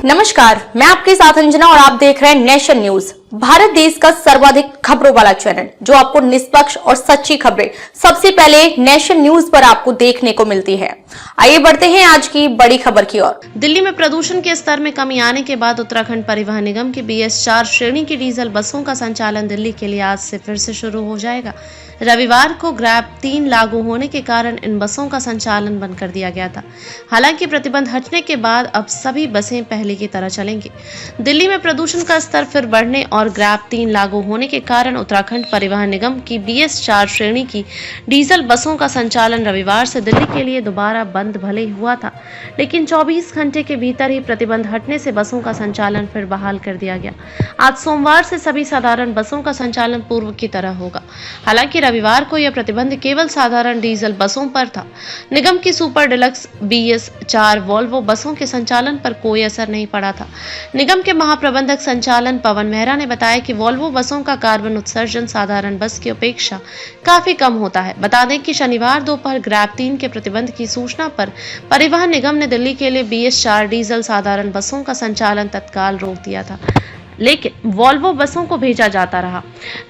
नमस्कार, मैं आपके साथ अंजना और आप देख रहे हैं नेशन न्यूज, भारत देश का सर्वाधिक खबरों वाला चैनल जो आपको निष्पक्ष और सच्ची खबरें सबसे पहले नेशन न्यूज पर आपको देखने को मिलती है। आइए बढ़ते हैं आज की बड़ी खबर की ओर। दिल्ली में प्रदूषण के स्तर में कमी आने के बाद उत्तराखंड परिवहन निगम की BS4 श्रेणी की डीजल बसों का संचालन दिल्ली के लिए आज से फिर से शुरू हो जाएगा। रविवार को ग्रैब 3 लागू होने के कारण इन बसों का संचालन बंद कर दिया गया था। हालांकि प्रतिबंध हटने के बाद अब सभी बसें पहले की तरह चलेंगी। दिल्ली में प्रदूषण का स्तर फिर बढ़ने और ग्रैब 3 लागू होने के कारण उत्तराखंड परिवहन निगम की BS4 श्रेणी की डीजल बसों का संचालन रविवार से दिल्ली के लिए दोबारा बंद भले ही हुआ था, लेकिन 24 घंटे के भीतर ही प्रतिबंध हटने से बसों का संचालन फिर बहाल कर दिया गया। आज सोमवार से सभी साधारण बसों का संचालन पूर्व की तरह होगा। हालांकि रविवार को यह प्रतिबंध केवल साधारण डीजल बसों पर था। निगम की सुपर डिलक्स BS4 वोल्वो बसों के संचालन पर कोई असर नहीं पड़ा था। निगम के महाप्रबंधक संचालन पवन मेहरा ने बताया कि वोल्वो बसों का कार्बन उत्सर्जन साधारण बस की अपेक्षा काफी कम होता है। बता दें कि शनिवार दोपहर ग्रैब 3 के प्रतिबंध की सूचना पर परिवहन निगम ने दिल्ली के लिए BS4 डीजल साधारण बसों का संचालन तत्काल रोक दिया था, लेकिन वोल्वो बसों को भेजा जाता रहा।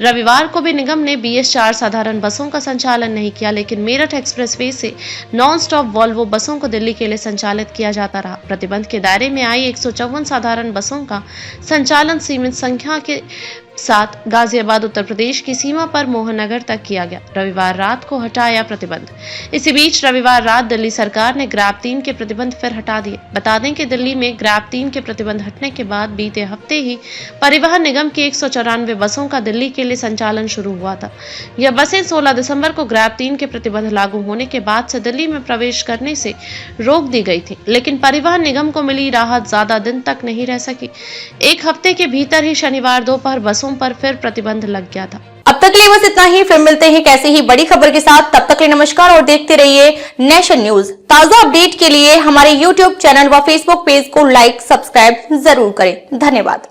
रविवार को भी निगम ने BS4 साधारण बसों का संचालन नहीं किया, लेकिन मेरठ एक्सप्रेसवे से नॉन स्टॉप वोल्वो बसों को दिल्ली के लिए संचालित किया जाता रहा। प्रतिबंध के दायरे में आई 154 साधारण बसों का संचालन सीमित संख्या के साथ गाजियाबाद उत्तर प्रदेश की सीमा पर मोहननगर तक किया गया। रविवार रात को हटाया प्रतिबंध। इसी बीच रविवार रात दिल्ली सरकार ने ग्रैब 3 के प्रतिबंध फिर हटा दिए। बता दें कि दिल्ली में ग्रैब 3 के प्रतिबंध हटने के बाद बीते हफ्ते ही परिवहन निगम की 194 बसों का दिल्ली के लिए संचालन शुरू हुआ था। यह बसें 16 दिसंबर को ग्रैब 3 के प्रतिबंध लागू होने के बाद से दिल्ली में प्रवेश करने से रोक दी गई थी, लेकिन परिवहन निगम को मिली राहत ज्यादा दिन तक नहीं रह सकी। एक हफ्ते के भीतर ही शनिवार दोपहर बसों पर फिर प्रतिबंध लग गया था। अब तक के लिए बस इतना ही, फिर मिलते हैं कैसे ही बड़ी खबर के साथ। तब तक के लिए नमस्कार और देखते रहिए नेशन न्यूज। ताजा अपडेट के लिए हमारे YouTube चैनल व Facebook पेज को लाइक सब्सक्राइब जरूर करें। धन्यवाद।